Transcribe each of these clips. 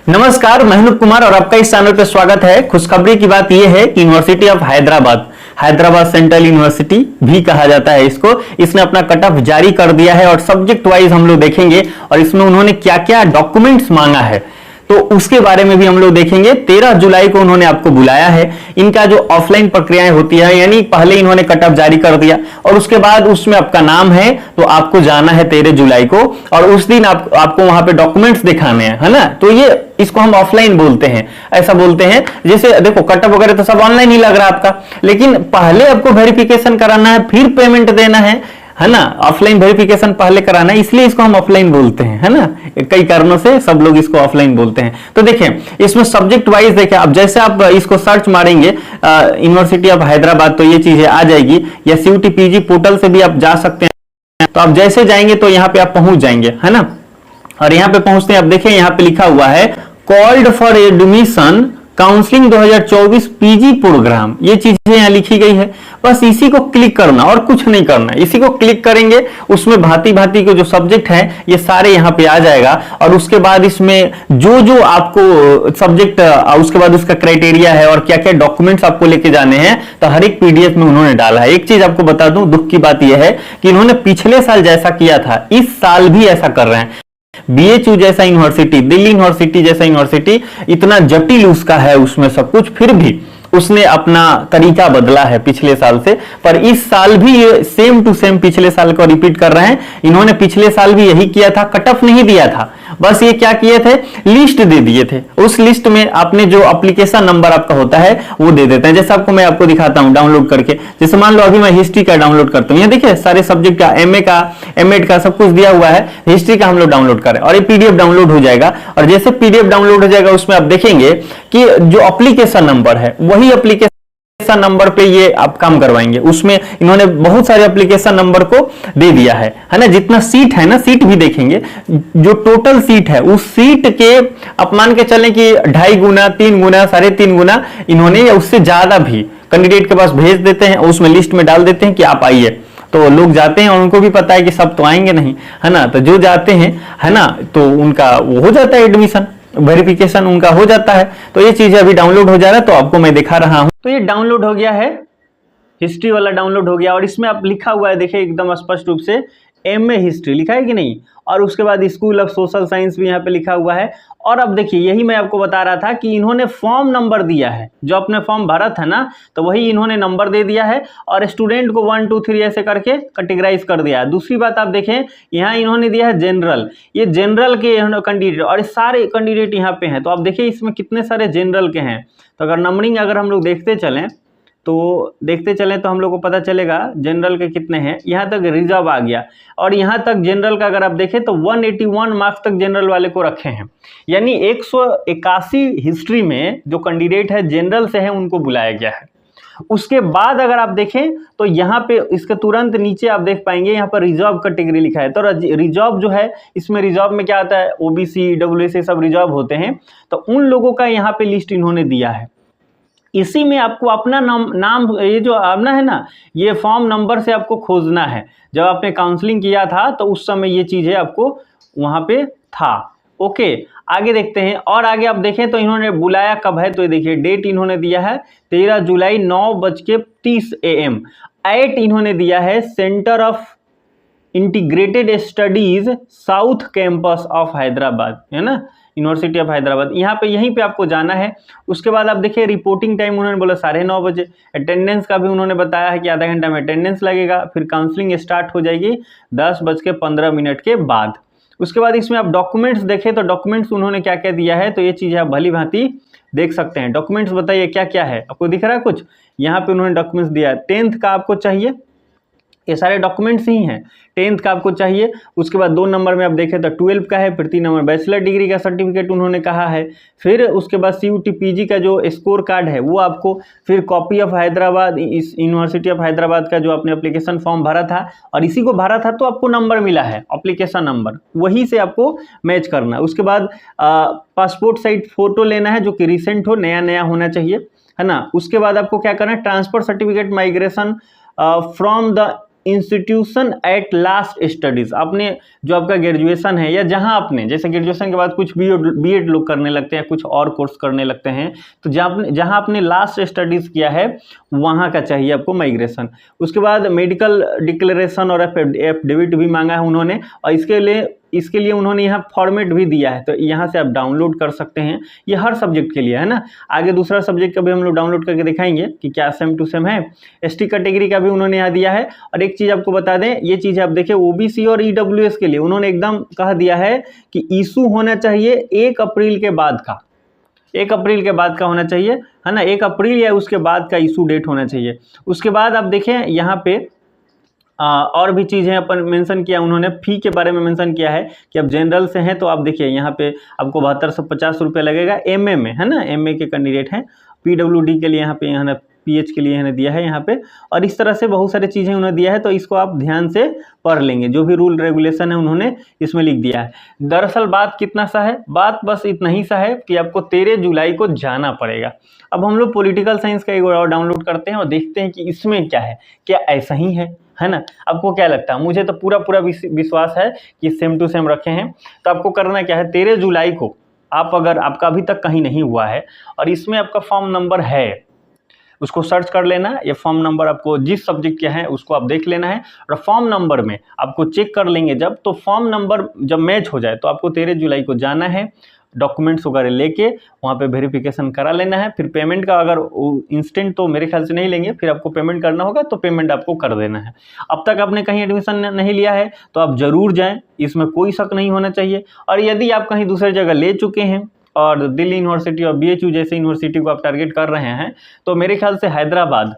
नमस्कार, मैं अनूप कुमार और आपका इस चैनल पे स्वागत है। खुशखबरी की बात यह है कि university of Hyderabad central university भी कहा जाता है इसको, इसने अपना कट ऑफ जारी कर दिया है और सब्जेक्ट वाइज हम लोग देखेंगे और इसमें उन्होंने क्या क्या डॉक्यूमेंट्स मांगा है तो उसके बारे में भी हम लोग देखेंगे। 13 जुलाई को उन्होंने आपको बुलाया है। इनका जो ऑफलाइन प्रक्रियाएं होती है, यानी पहले इन्होंने कट ऑफ जारी कर दिया और उसके बाद उसमें आपका नाम है तो आपको जाना है 13 जुलाई को और उस दिन आपको वहां पे डॉक्यूमेंट्स दिखाने हैं, है ना। तो ये इसको हम ऑफलाइन बोलते हैं, ऐसा बोलते हैं। जैसे देखो कट ऑफ वगैरह तो सब ऑनलाइन ही लग रहा है आपका, लेकिन पहले आपको वेरिफिकेशन कराना है, फिर पेमेंट देना है ना। ऑफलाइन वेरिफिकेशन पहले कराना है, इसलिए इसको हम ऑफलाइन बोलते हैं, है ना। कई कारणों से सब लोग इसको ऑफलाइन बोलते हैं। तो देखें इसमें सब्जेक्ट वाइज देखें, अब जैसे आप इसको सर्च मारेंगे यूनिवर्सिटी ऑफ हैदराबाद तो ये चीजें आ जाएगी, या CUET PG पोर्टल से भी आप जा सकते हैं। तो आप जैसे जाएंगे तो यहाँ पे आप पहुंच जाएंगे, है ना। और यहाँ पे पहुंचते हैं, आप देखें यहाँ पे लिखा हुआ है called for admission counselling 2024 PG programme, ये चीजें यहाँ लिखी गई है। बस इसी को क्लिक करना और कुछ नहीं करना, इसी को क्लिक करेंगे, उसमें भांति भांति के जो सब्जेक्ट हैं ये सारे यहाँ पे आ जाएगा। और उसके बाद इसमें जो जो आपको सब्जेक्ट, उसके बाद उसका क्राइटेरिया है और क्या क्या डॉक्यूमेंट्स आपको लेके जाने हैं, तो हर एक PDF में उन्होंने डाला है। एक चीज आपको बता दूं, दुख की बात यह है कि इन्होंने पिछले साल जैसा किया था इस साल भी ऐसा कर रहे हैं। BHU जैसा यूनिवर्सिटी, दिल्ली यूनिवर्सिटी जैसा यूनिवर्सिटी, इतना जटिल उसका है उसमें सब कुछ, फिर भी उसने अपना तरीका बदला है पिछले साल से। पर इस साल भी ये सेम टू सेम पिछले साल को रिपीट कर रहे हैं। इन्होंने पिछले साल भी यही किया था, कट ऑफ नहीं दिया था, बस ये क्या किए थे, लिस्ट दे दिए थे। उस लिस्ट में आपने जो एप्लीकेशन नंबर आपका होता है वो दे देते हैं। जैसे मैं आपको दिखाता हूं डाउनलोड करके, जैसे मान लो अभी मैं हिस्ट्री का डाउनलोड करता हूं, ये देखिए सारे सब्जेक्ट का, MA का, MED का सब कुछ दिया हुआ है। हिस्ट्री का हम लोग डाउनलोड करें और ये PDF डाउनलोड हो जाएगा। और जैसे PDF डाउनलोड हो जाएगा उसमें आप देखेंगे कि जो एप्लीकेशन नंबर है वही एप्लीकेशन नंबर पे ये आप काम करवाएंगे। उसमें इन्होंने बहुत सारे एप्लीकेशन नंबर को दे दिया है ना। जितना सीट है ना, सीट भी देखेंगे, जो टोटल सीट है उस सीट के आप मान के चलें कि 2.5 गुना, 3 गुना, 3.5 गुना इन्होंने या उससे ज्यादा भी कैंडिडेट के पास भेज देते हैं, उसमें लिस्ट में डाल देते हैं कि आप आइए। तो लोग जाते हैं और उनको भी पता है कि सब तो आएंगे नहीं, है ना। तो जो जाते हैं, है ना, तो उनका वो हो जाता है, एडमिशन वेरिफिकेशन उनका हो जाता है। तो ये चीज अभी डाउनलोड हो जा रहा है, तो आपको मैं दिखा रहा हूं। तो ये डाउनलोड हो गया है, हिस्ट्री वाला डाउनलोड हो गया और इसमें आप लिखा हुआ है, देखिए एकदम स्पष्ट रूप से MA हिस्ट्री लिखा है कि नहीं, और उसके बाद स्कूल ऑफ सोशल साइंस भी यहाँ पे लिखा हुआ है। और अब देखिए यही मैं आपको बता रहा था कि इन्होंने फॉर्म नंबर दिया है, जो अपने फॉर्म भरा था ना, तो वही इन्होंने नंबर दे दिया है और स्टूडेंट को 1 2 3 ऐसे करके कैटेगराइज कर दिया है। दूसरी बात आप देखें, यहाँ इन्होंने दिया है जनरल, ये जनरल के कैंडिडेट और सारे कैंडिडेट यहाँ पे हैं। तो आप देखिए इसमें कितने सारे जनरल के हैं। तो अगर नंबरिंग अगर हम लोग देखते चलें तो हम लोग को पता चलेगा जनरल के कितने हैं। यहाँ तक रिजर्व आ गया और यहाँ तक जनरल का अगर आप देखें तो 181 मार्क्स तक जनरल वाले को रखे हैं। यानी 181 हिस्ट्री में जो कैंडिडेट है जनरल से है उनको बुलाया गया है। उसके बाद अगर आप देखें तो यहाँ पे इसके तुरंत नीचे आप देख पाएंगे यहाँ पर रिजर्व कैटेगरी लिखा है। तो रिजर्व जो है, इसमें रिजर्व में क्या आता है, OBC, WS सब रिजर्व होते हैं। तो उन लोगों का यहाँ पे लिस्ट इन्होंने दिया है। इसी में आपको अपना नाम ये जो आपना है ना, ये फॉर्म नंबर से आपको खोजना है। जब आपने काउंसलिंग किया था तो उस समय ये चीज़ें आपको वहाँ पे था। ओके, आगे देखते हैं। और आगे आप देखें तो इन्होंने बुलाया कब है, तो ये देखिए डेट इन्होंने दिया है 13 जुलाई 9:30 AM। एट इन्होंने दिया है centre of integrated studies south campus of Hyderabad, है ना, यूनिवर्सिटी ऑफ हैदराबाद। यहाँ पे यहीं पे आपको जाना है। उसके बाद आप देखिए रिपोर्टिंग टाइम उन्होंने बोला 9:30 बजे। अटेंडेंस का भी उन्होंने बताया है कि आधा घंटा में अटेंडेंस लगेगा। फिर काउंसलिंग स्टार्ट हो जाएगी 10:15 के बाद। उसके बाद इसमें आप डॉक्यूमेंट्स देखें तो डॉक्यूमेंट्स उन्होंने क्या क्या दिया है, तो ये चीज़ें आप भली भांति देख सकते हैं। डॉक्यूमेंट्स बताइए क्या क्या है, आपको दिख रहा है कुछ? यहाँ पे उन्होंने डॉक्यूमेंट्स दिया है। 10th का आपको चाहिए, ये सारे डॉक्यूमेंट्स ही हैं। 10th का आपको चाहिए। उसके बाद 2 नंबर में आप देखें तो 12 का है। फिर 3 नंबर बैचलर डिग्री का सर्टिफिकेट उन्होंने कहा है। फिर उसके बाद CUET PG का जो स्कोर कार्ड है वो आपको। फिर कॉपी ऑफ हैदराबाद, इस यूनिवर्सिटी ऑफ हैदराबाद का जो आपने एप्लीकेशन फॉर्म भरा था और इसी को भरा था तो आपको नंबर मिला है, एप्लीकेशन नंबर, वही से आपको मैच करना है। उसके बाद पासपोर्ट साइज फोटो लेना है जो कि रिसेंट हो, नया नया होना चाहिए, है ना। उसके बाद आपको क्या करना है, transfer certificate migration from the institution at last studies, आपने जो आपका ग्रेजुएशन है या जहां आपने, जैसे ग्रेजुएशन के बाद कुछ बीएड लोग करने लगते हैं, कुछ और कोर्स करने लगते हैं, तो जहां आपने लास्ट स्टडीज किया है वहां का चाहिए आपको माइग्रेशन। उसके बाद मेडिकल डिक्लेरेशन और एफिडेविट भी मांगा है उन्होंने, और इसके लिए उन्होंने यहाँ फॉर्मेट भी दिया है, तो यहाँ से आप डाउनलोड कर सकते हैं। ये हर सब्जेक्ट के लिए है ना। आगे दूसरा सब्जेक्ट का भी हम लोग डाउनलोड करके दिखाएंगे कि क्या सेम टू सेम है। एसटी कैटेगरी का भी उन्होंने यहाँ दिया है। और एक चीज़ आपको बता दें, ये चीज़ आप देखिए ओबीसी और ईडब्ल्यूएस के लिए उन्होंने एकदम कह दिया है कि इशू होना चाहिए 1 अप्रैल के बाद का, 1 अप्रैल के बाद का होना चाहिए, है ना। 1 अप्रैल या उसके बाद का इशू डेट होना चाहिए। उसके बाद आप देखें यहाँ पे और भी चीज़ें अपन मेंशन किया उन्होंने। फ़ी के बारे में मेंशन किया है कि अब जनरल से हैं तो आप देखिए यहाँ पे आपको 7250 रुपये लगेगा एमए में, है ना। एमए के कैंडिडेट हैं। पीडब्ल्यूडी के लिए यहाँ पे यहाँ पीएच के लिए इन्होंने दिया है यहाँ पे, और इस तरह से बहुत सारी चीज़ें उन्होंने दिया है, तो इसको आप ध्यान से पढ़ लेंगे। जो भी रूल रेगुलेशन है उन्होंने इसमें लिख दिया है। दरअसल बात कितना सा है, बात बस इतना ही सा है कि आपको 13 जुलाई को जाना पड़ेगा। अब हम लोग पॉलिटिकल साइंस का एक और डाउनलोड करते हैं और देखते हैं कि इसमें क्या है, क्या ऐसा ही है ना। आपको क्या लगता है? मुझे तो पूरा विश्वास है कि सेम टू सेम रखे हैं। तो आपको करना क्या है, 13 जुलाई को आप अगर आपका अभी तक कहीं नहीं हुआ है और इसमें आपका फॉर्म नंबर है, उसको सर्च कर लेना। ये फॉर्म नंबर आपको जिस सब्जेक्ट के हैं उसको आप देख लेना है, और फॉर्म नंबर में आपको चेक कर लेंगे जब, तो फॉर्म नंबर जब मैच हो जाए तो आपको 13 जुलाई को जाना है, डॉक्यूमेंट्स वगैरह लेके वहाँ पे वेरिफिकेशन करा लेना है। फिर पेमेंट का अगर इंस्टेंट तो मेरे ख्याल से नहीं लेंगे, फिर आपको पेमेंट करना होगा, तो पेमेंट आपको कर देना है। अब तक आपने कहीं एडमिशन नहीं लिया है तो आप ज़रूर जाएँ, इसमें कोई शक नहीं होना चाहिए। और यदि आप कहीं दूसरी जगह ले चुके हैं और दिल्ली यूनिवर्सिटी और बीएचयू जैसे यूनिवर्सिटी को आप टारगेट कर रहे हैं, तो मेरे ख्याल से हैदराबाद,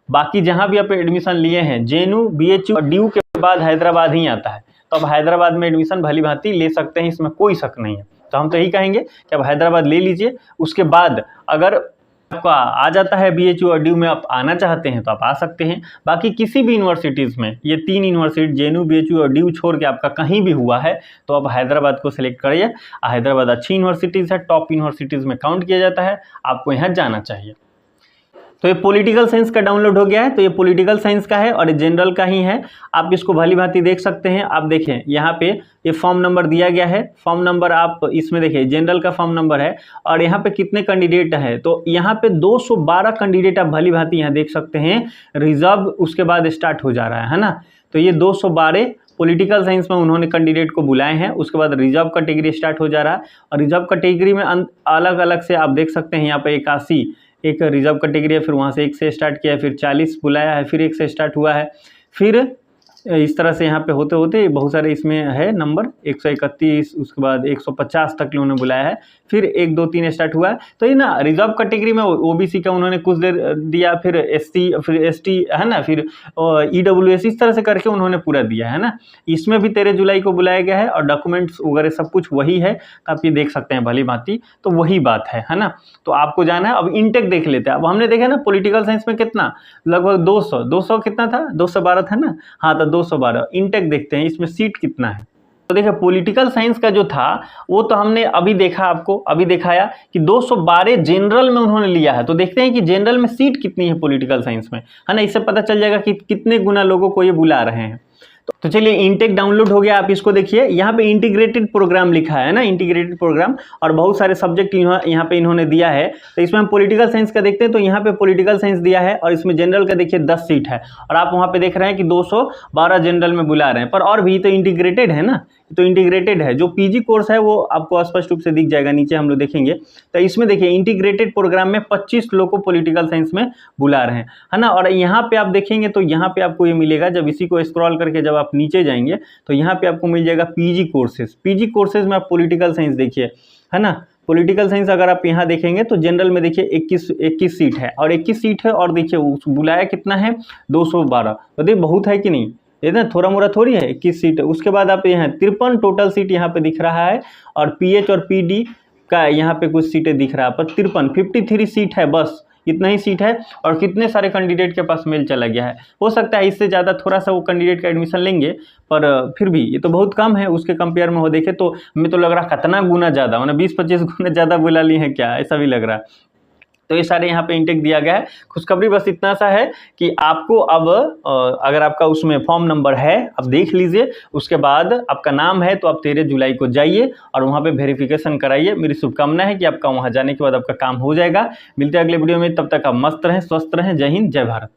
बाकी जहाँ भी आप एडमिशन लिए हैं, जेएनयू, बीएचयू और डीयू के बाद हैदराबाद ही आता है, तो आप हैदराबाद में एडमिशन भली भांति ले सकते हैं, इसमें कोई शक नहीं है। तो हम तो यही कहेंगे कि आप हैदराबाद ले लीजिए। उसके बाद अगर आपका आ जाता है बीएचयू और डीयू में आप आना चाहते हैं तो आप आ सकते हैं। बाकी किसी भी यूनिवर्सिटीज़ में, ये 3 यूनिवर्सिटी जेएनयू, बीएचयू और डीयू छोड़ के आपका कहीं भी हुआ है तो आप हैदराबाद को सिलेक्ट करिए। हैदराबाद अच्छी यूनिवर्सिटीज़ है, टॉप यूनिवर्सिटीज़ में काउंट किया जाता है, आपको यहाँ जाना चाहिए। तो ये पॉलिटिकल साइंस का डाउनलोड हो गया है, तो ये पॉलिटिकल साइंस का है और ये जनरल का ही है। आप इसको भली भांति देख सकते हैं। आप देखें यहाँ पे ये फॉर्म नंबर दिया गया है। फॉर्म नंबर आप इसमें देखिए जनरल का फॉर्म नंबर है, और यहाँ पे कितने कैंडिडेट है, तो यहाँ पे 212 कैंडिडेट आप भली भांति यहाँ देख सकते हैं। रिजर्व उसके बाद स्टार्ट हो जा रहा है ना। तो ये 212 पॉलिटिकल साइंस में उन्होंने कैंडिडेट को बुलाए हैं। उसके बाद रिजर्व कैटेगरी स्टार्ट हो जा रहा है, और रिजर्व कैटेगरी में अलग अलग से आप देख सकते हैं यहाँ पे 81 एक रिजर्व कैटेगरी है, फिर वहाँ से 1 से स्टार्ट किया है, फिर 40 बुलाया है, फिर 1 से स्टार्ट हुआ है, फिर इस तरह से यहाँ पे होते होते बहुत सारे इसमें है नंबर 131, उसके बाद 150 तक उन्होंने बुलाया है, फिर 1 2 3 स्टार्ट हुआ है। तो ये ना रिजर्व कैटेगरी में ओबीसी का उन्होंने कुछ देर दिया, फिर एससी, फिर एसटी, है ना, फिर ईडब्ल्यूएस, इस तरह से करके उन्होंने पूरा दिया है ना। इसमें भी 13 जुलाई को बुलाया गया है, और डॉक्यूमेंट्स वगैरह सब कुछ वही है, आप ये देख सकते हैं भली भांति। तो वही बात है ना। तो आपको जाना है। अब इंटेक देख लेते हैं। अब हमने देखा ना पॉलिटिकल साइंस में कितना, लगभग 200 कितना था, 212 था ना। हाँ, तो 212। इंटेक देखते हैं इसमें सीट कितना है। तो देखिए पॉलिटिकल साइंस का जो था वो तो हमने अभी देखा, आपको अभी दिखाया कि 212 जनरल में उन्होंने लिया है। तो देखते हैं कि जनरल में सीट कितनी है पॉलिटिकल साइंस में, है ना। इससे पता चल जाएगा कि कितने गुना लोगों को ये बुला रहे हैं। तो चलिए इंटेक डाउनलोड हो गया। आप इसको देखिए, यहाँ पे इंटीग्रेटेड प्रोग्राम लिखा है ना, इंटीग्रेटेड प्रोग्राम, और बहुत सारे सब्जेक्ट यहाँ पे इन्होंने दिया है। तो इसमें हम पॉलिटिकल साइंस का देखते हैं, तो यहाँ पे पॉलिटिकल साइंस दिया है, और इसमें जनरल का देखिए 10 सीट है, और आप वहाँ पे देख रहे हैं कि 212 जनरल में बुला रहे हैं। पर और भी तो इंटीग्रेटेड है ना, तो इंटीग्रेटेड है। जो पीजी कोर्स है वो आपको स्पष्ट रूप से दिख जाएगा, नीचे हम लोग देखेंगे। तो इसमें देखिए इंटीग्रेटेड प्रोग्राम में 25 लोग को पॉलिटिकल साइंस में बुला रहे हैं, है ना। और यहाँ पे आप देखेंगे तो यहाँ पे आपको ये मिलेगा, जब इसी को स्क्रॉल करके जब आप नीचे जाएंगे तो यहाँ पे आपको मिल जाएगा पीजी कोर्सेज। पीजी कोर्सेज में आप पॉलिटिकल साइंस देखिए, है ना। पॉलिटिकल साइंस अगर आप यहाँ देखेंगे तो जनरल में देखिए 21 सीट है, और 21 सीट है, और देखिए बुलाया कितना है, 212। तो देखिए बहुत है कि नहीं, ये ना थोड़ा मोड़ा थोड़ी है, 21 सीट है। उसके बाद आप यहाँ 53 टोटल सीट यहाँ पे दिख रहा है, और पीएच और पीडी का यहाँ पे कुछ सीटें दिख रहा है, पर 53 सीट है, बस इतना ही सीट है। और कितने सारे कैंडिडेट के पास मेल चला गया है। हो सकता है इससे ज़्यादा थोड़ा सा वो कैंडिडेट का एडमिशन लेंगे, पर फिर भी ये तो बहुत कम है उसके कंपेयर में। हो देखे तो हमें तो लग रहा कितना गुना ज़्यादा, मतलब 20-25 गुना ज़्यादा बुला लिए हैं क्या, ऐसा भी लग रहा है। तो ये सारे यहाँ पे इंटेक दिया गया है। खुशखबरी बस इतना सा है कि आपको अब अगर आपका उसमें फॉर्म नंबर है आप देख लीजिए, उसके बाद आपका नाम है तो आप 13 जुलाई को जाइए और वहाँ पे वेरिफिकेशन कराइए। मेरी शुभकामना है कि आपका वहाँ जाने के बाद आपका काम हो जाएगा। मिलते हैं अगले वीडियो में, तब तक आप मस्त रहें, स्वस्थ रहें। जय हिंद, जय भारत।